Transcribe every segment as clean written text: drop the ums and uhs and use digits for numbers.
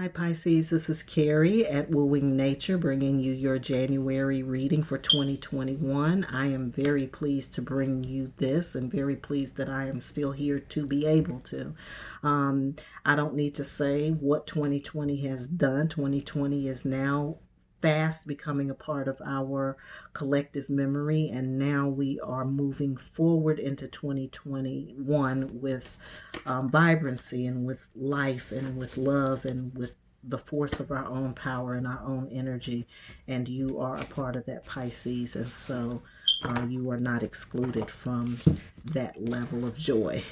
Hi Pisces, this is Carrie at Wooing Nature bringing you your January reading for 2021. I am very pleased to bring you this and very pleased that I am still here to be able to. I don't need to say what 2020 has done. 2020 is now fast becoming a part of our collective memory, and now we are moving forward into 2021 with vibrancy and with life and with love and with the force of our own power and our own energy. And you are a part of that, Pisces, and so you are not excluded from that level of joy.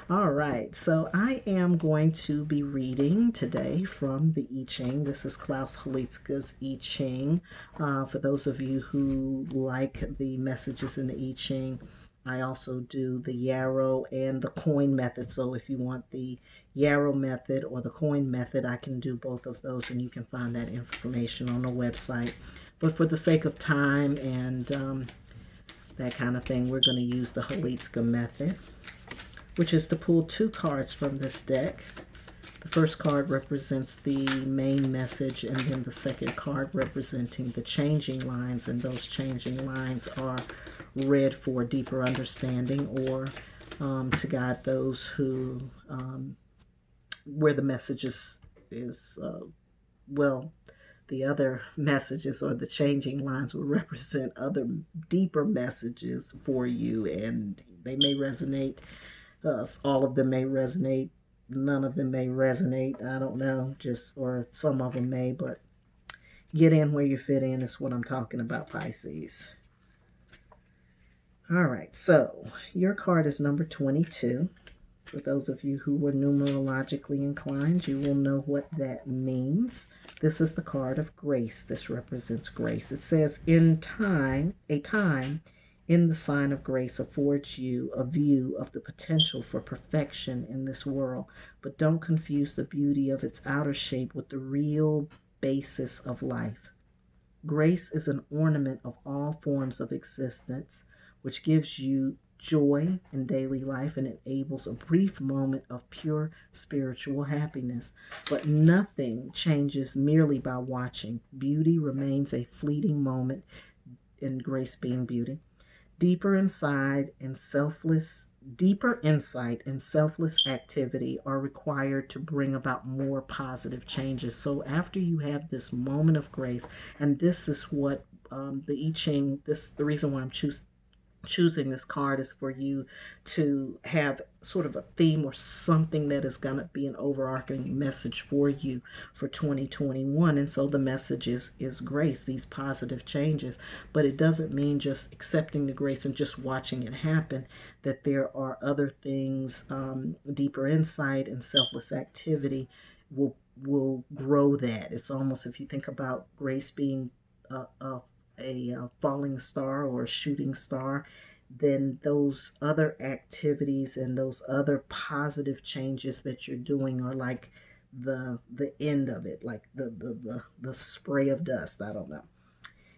All right, so I am going to be reading today from the I-Ching. This is Holitzka's I-Ching. For those of you who like the messages in the I-Ching, I also do the yarrow and the coin method. So if you want the yarrow method or the coin method, I can do both of those, and you can find that information on the website. But for the sake of time and that kind of thing, we're going to use the Holitzka method, which is to pull two cards from this deck. The first card represents the main message, and then the second card representing the changing lines, and those changing lines are read for deeper understanding or to guide those who, where the message is well, the other messages or the changing lines will represent other deeper messages for you, and they may resonate. All of them may resonate. None of them may resonate. I don't know, or some of them may, but get in where you fit in is what I'm talking about, Pisces. All right, so your card is number 22. For those of you who were numerologically inclined, you will know what that means. This is the card of grace. This represents grace. It says, a time in the sign of grace affords you a view of the potential for perfection in this world, but don't confuse the beauty of its outer shape with the real basis of life. Grace is an ornament of all forms of existence, which gives you joy in daily life and enables a brief moment of pure spiritual happiness. But nothing changes merely by watching. Beauty remains a fleeting moment, in grace being beauty. Deeper insight and selfless activity are required to bring about more positive changes. So after you have this moment of grace, and this is what the I Ching, the reason why I'm choosing this card is for you to have sort of a theme or something that is going to be an overarching message for you for 2021. And so the message is grace, these positive changes. But it doesn't mean just accepting the grace and just watching it happen, that there are other things, deeper insight and selfless activity will grow that. It's almost, if you think about grace being a falling star or a shooting star, then those other activities and those other positive changes that you're doing are like the end of it, like the spray of dust. I don't know.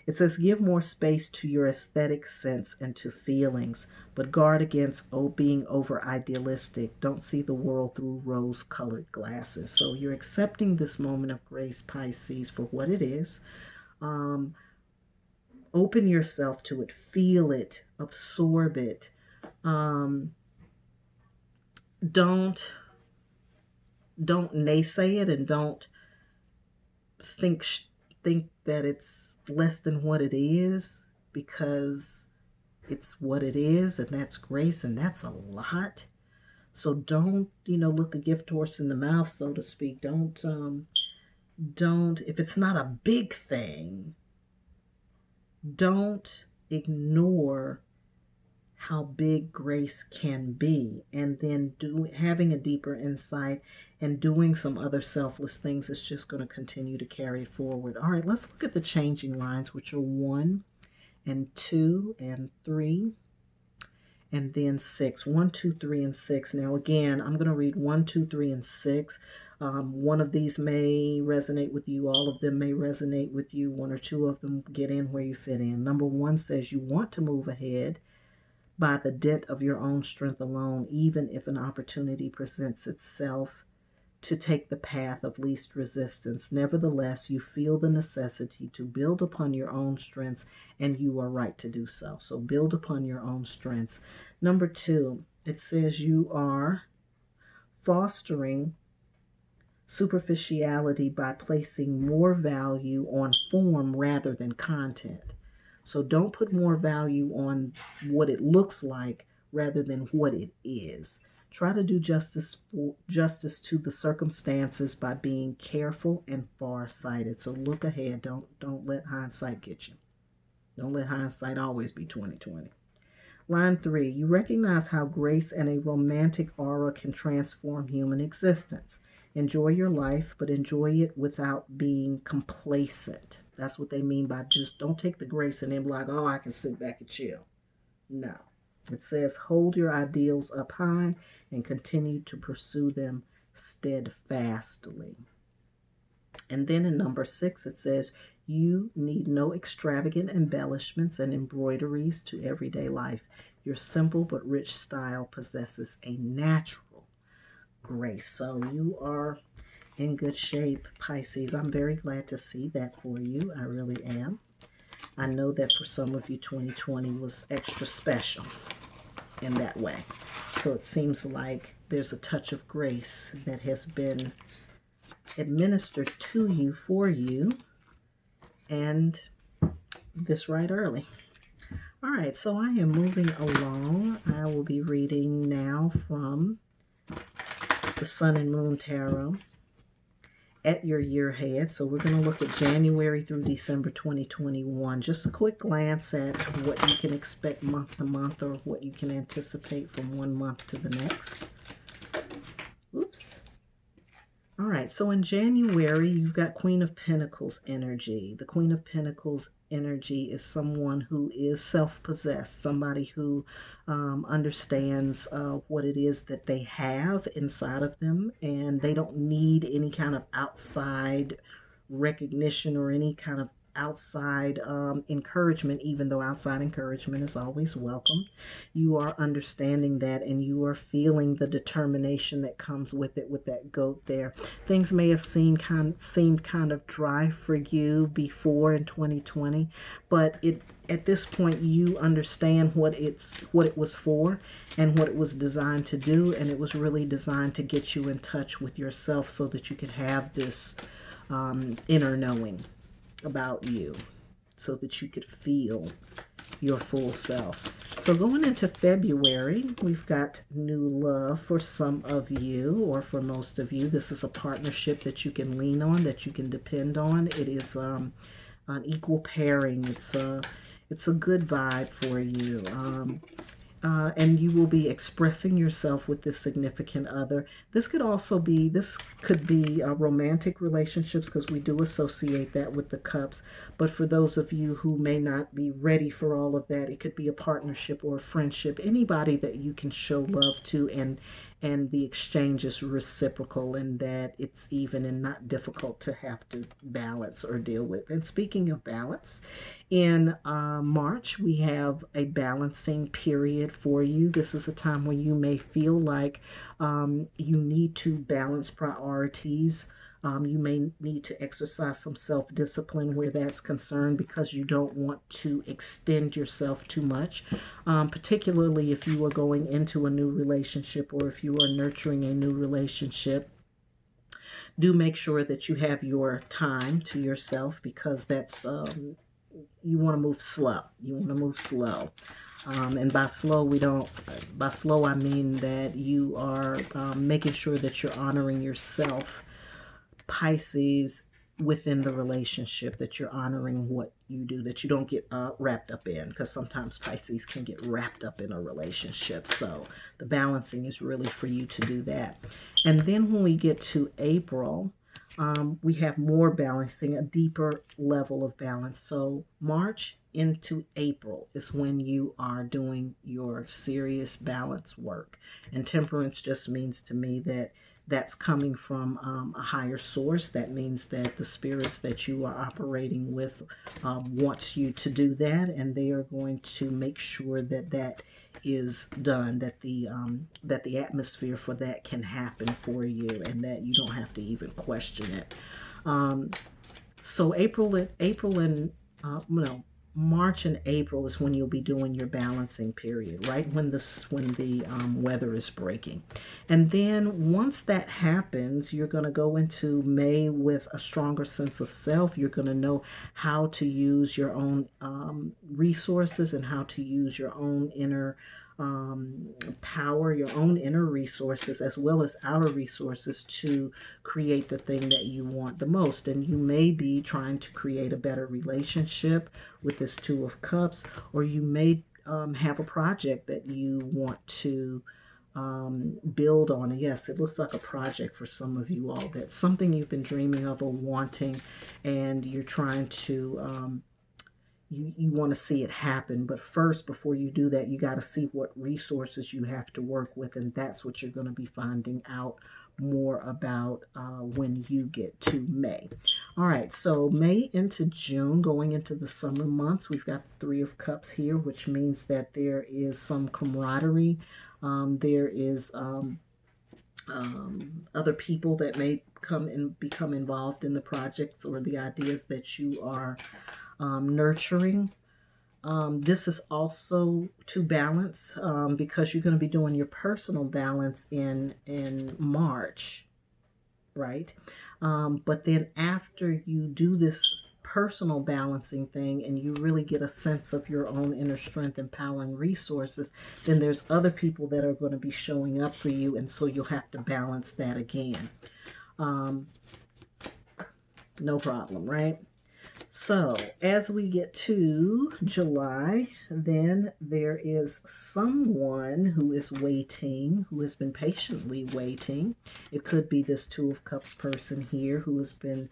It says, give more space to your aesthetic sense and to feelings, but guard against being over idealistic. Don't see the world through rose-colored glasses. So you're accepting this moment of grace, Pisces, for what it is. Open yourself to it, feel it, absorb it. Don't naysay it, and don't think that it's less than what it is, because it's what it is, and that's grace, and that's a lot. So don't, look a gift horse in the mouth, so to speak. Don't, if it's not a big thing, don't ignore how big grace can be, and then having a deeper insight and doing some other selfless things is just going to continue to carry it forward. All right, let's look at the changing lines, which are 1 and 2 and 3 and then 6. 1, 2, 3, and 6. Now again, I'm going to read 1, 2, 3, and 6. One of these may resonate with you. All of them may resonate with you. One or two of them get in where you fit in. Number 1 says you want to move ahead by the dint of your own strength alone, even if an opportunity presents itself to take the path of least resistance. Nevertheless, you feel the necessity to build upon your own strengths, and you are right to do so. So build upon your own strengths. Number 2, it says you are fostering superficiality by placing more value on form rather than content. So don't put more value on what it looks like rather than what it is. Try to do justice to the circumstances by being careful and far-sighted. So look ahead. Don't let hindsight get you. Don't let hindsight always be 2020. Line 3, you recognize how grace and a romantic aura can transform human existence. Enjoy your life, but enjoy it without being complacent. That's what they mean by just don't take the grace and then be like, oh, I can sit back and chill. No. It says hold your ideals up high and continue to pursue them steadfastly. And then in number 6, it says you need no extravagant embellishments and embroideries to everyday life. Your simple but rich style possesses a natural grace. So you are in good shape, Pisces. I'm very glad to see that for you. I really am. I know that for some of you, 2020 was extra special in that way. So it seems like there's a touch of grace that has been administered to you, for you, and this right early. All right, so I am moving along. I will be reading now from the Sun and Moon Tarot at your year head. So we're going to look at January through December 2021. Just a quick glance at what you can expect month to month, or what you can anticipate from one month to the next. Oops. All right, so in January, you've got Queen of Pentacles energy. The Queen of Pentacles energy is someone who is self-possessed, somebody who understands what it is that they have inside of them, and they don't need any kind of outside recognition or any kind of outside encouragement, even though outside encouragement is always welcome. You are understanding that, and you are feeling the determination that comes with it, with that goat there. Things may have seemed kind of dry for you before in 2020, but at this point you understand what it was for and what it was designed to do, and it was really designed to get you in touch with yourself so that you could have this inner knowing about you, so that you could feel your full self. So going into February, we've got new love for some of you, or for most of you. This is a partnership that you can lean on, that you can depend on. It is an equal pairing. It's a good vibe for you. And you will be expressing yourself with this significant other. This could be romantic relationships, because we do associate that with the cups. But for those of you who may not be ready for all of that, it could be a partnership or a friendship, anybody that you can show love to, and the exchange is reciprocal, and that it's even and not difficult to have to balance or deal with. And speaking of balance, in March, we have a balancing period for you. This is a time where you may feel like you need to balance priorities. You may need to exercise some self-discipline where that's concerned, because you don't want to extend yourself too much, particularly if you are going into a new relationship, or if you are nurturing a new relationship. Do make sure that you have your time to yourself, because that's you want to move slow. You want to move slow. And by slow, I mean that you are making sure that you're honoring yourself, Pisces, within the relationship, that you're honoring what you do, that you don't get wrapped up in, because sometimes Pisces can get wrapped up in a relationship. So the balancing is really for you to do that. And then when we get to April, we have more balancing, a deeper level of balance. So March into April is when you are doing your serious balance work. And temperance just means to me that that's coming from a higher source. That means that the spirits that you are operating with wants you to do that, and they are going to make sure that that is done, that the atmosphere for that can happen for you, and that you don't have to even question it. Um, so April and no, March and April is when you'll be doing your balancing period, right when the weather is breaking, and then once that happens, you're going to go into May with a stronger sense of self. You're going to know how to use your own resources and how to use your own inner power, your own inner resources, as well as outer resources to create the thing that you want the most. And you may be trying to create a better relationship with this Two of Cups, or you may have a project that you want to build on. Yes, it looks like a project for some of you all. That's something you've been dreaming of or wanting, and you're trying to you want to see it happen. But first, before you do that, you got to see what resources you have to work with, and that's what you're going to be finding out more about when you get to May. All right, so May into June, going into the summer months, we've got the Three of Cups here, which means that there is some camaraderie. There is other people that may come and become involved in the projects or the ideas that you are nurturing. This is also to balance because you're going to be doing your personal balance in March, right? But then after you do this personal balancing thing and you really get a sense of your own inner strength and power and resources, then there's other people that are going to be showing up for you, and so you'll have to balance that again. No problem, right? So as we get to July, then there is someone who is waiting, who has been patiently waiting. It could be this Two of Cups person here who has been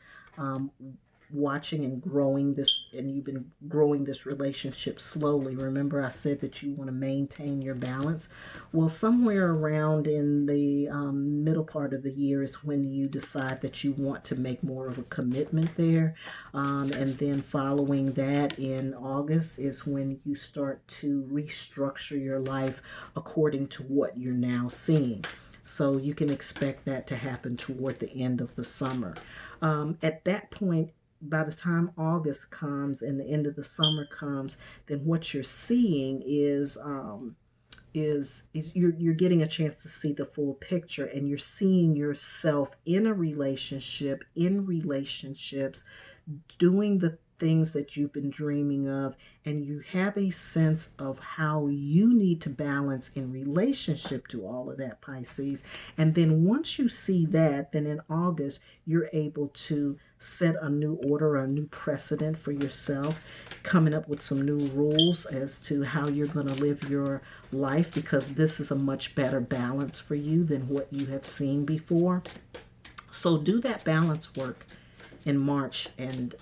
watching and growing this, and you've been growing this relationship slowly. Remember, I said that you want to maintain your balance. Well, somewhere around in the middle part of the year is when you decide that you want to make more of a commitment there. And then following that in August is when you start to restructure your life according to what you're now seeing. So you can expect that to happen toward the end of the summer. At that point, by the time August comes and the end of the summer comes, then what you're seeing is you're getting a chance to see the full picture, and you're seeing yourself in a relationship, in relationships, doing the things that you've been dreaming of, and you have a sense of how you need to balance in relationship to all of that, Pisces. And then once you see that, then in August, you're able to set a new order, a new precedent for yourself, coming up with some new rules as to how you're going to live your life, because this is a much better balance for you than what you have seen before. So do that balance work in March and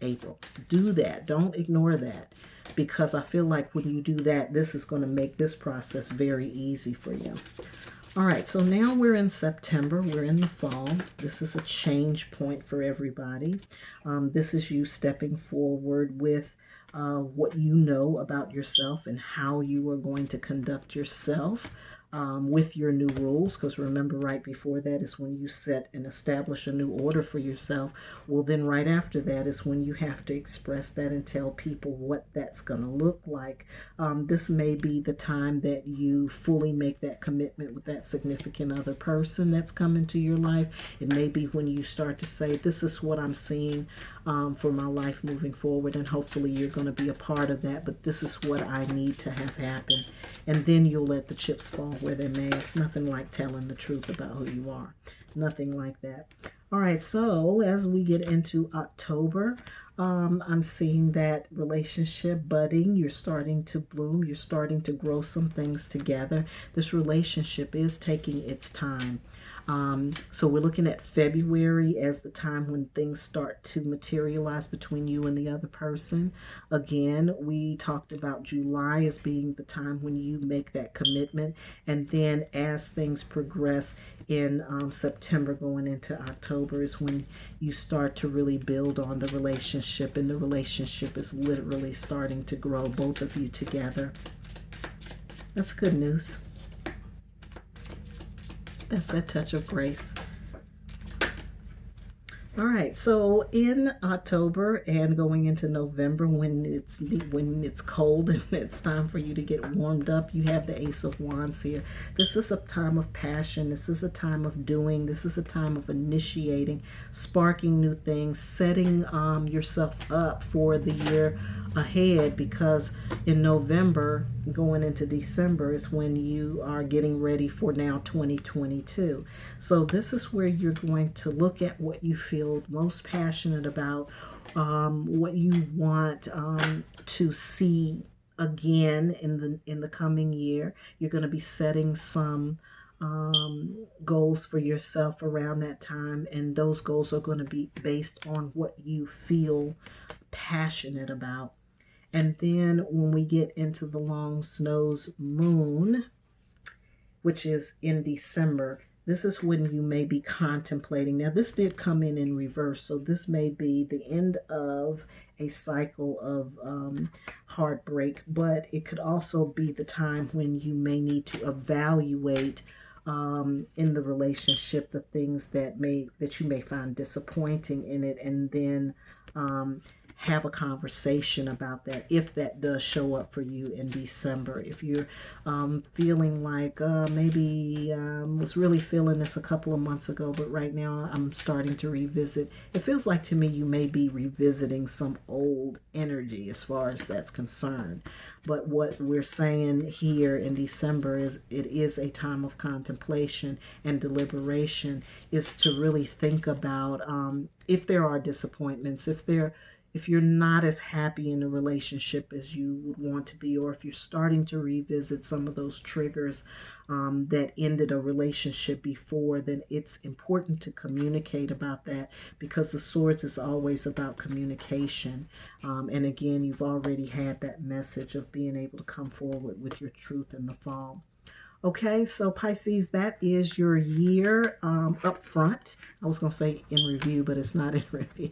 April. Do that. Don't ignore that, because I feel like when you do that, this is going to make this process very easy for you. All right, so now we're in September. We're in the fall. This is a change point for everybody. This is you stepping forward with what you know about yourself and how you are going to conduct yourself with your new rules, because remember, right before that is when you set and establish a new order for yourself. Well, then right after that is when you have to express that and tell people what that's going to look like. This may be the time that you fully make that commitment with that significant other person that's come into your life. It may be when you start to say, this is what I'm seeing for my life moving forward, and hopefully you're going to be a part of that, but this is what I need to have happen. And then you'll let the chips fall where they may. It's nothing like telling the truth about who you are. Nothing like that. All right, so as we get into October, I'm seeing that relationship budding. You're starting to bloom. You're starting to grow some things together. This relationship is taking its time. So we're looking at February as the time when things start to materialize between you and the other person. Again, we talked about July as being the time when you make that commitment. And then as things progress in September going into October is when you start to really build on the relationship. And the relationship is literally starting to grow, both of you together. That's good news. That's that touch of grace. All right, so in October and going into November, when it's cold and it's time for you to get warmed up, you have the Ace of Wands here. This is a time of passion. This is a time of doing. This is a time of initiating, sparking new things, setting yourself up for the year ahead, because in November going into December is when you are getting ready for now 2022. So this is where you're going to look at what you feel most passionate about, what you want to see again in the coming year. You're going to be setting some goals for yourself around that time, and those goals are going to be based on what you feel passionate about. And then when we get into the long snows moon, which is in December, this is when you may be contemplating. Now, this did come in reverse, so this may be the end of a cycle of heartbreak, but it could also be the time when you may need to evaluate in the relationship the things that you may find disappointing in it, and then have a conversation about that if that does show up for you in December. If you're feeling like maybe was really feeling this a couple of months ago, but right now I'm starting to revisit. It feels like to me you may be revisiting some old energy as far as that's concerned. But what we're saying here in December is it is a time of contemplation and deliberation, is to really think about if there are disappointments, if you're not as happy in a relationship as you would want to be, or if you're starting to revisit some of those triggers that ended a relationship before, then it's important to communicate about that, because the swords is always about communication. And again, you've already had that message of being able to come forward with your truth in the fall. Okay, so Pisces, that is your year up front. I was going to say in review, but it's not in review.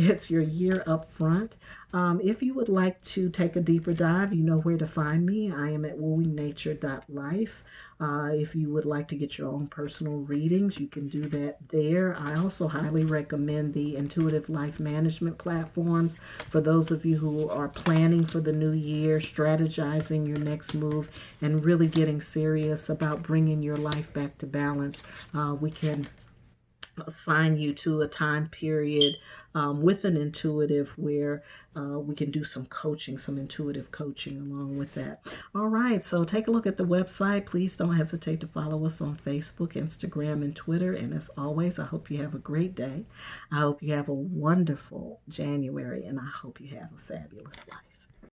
It's your year up front. If you would like to take a deeper dive, you know where to find me. I am at wooingnature.life. If you would like to get your own personal readings, you can do that there. I also highly recommend the intuitive life management platforms for those of you who are planning for the new year, strategizing your next move, and really getting serious about bringing your life back to balance. We can assign you to a time period with an intuitive where we can do some coaching, some intuitive coaching along with that. All right, so take a look at the website. Please don't hesitate to follow us on Facebook, Instagram, and Twitter. And as always, I hope you have a great day. I hope you have a wonderful January, and I hope you have a fabulous life.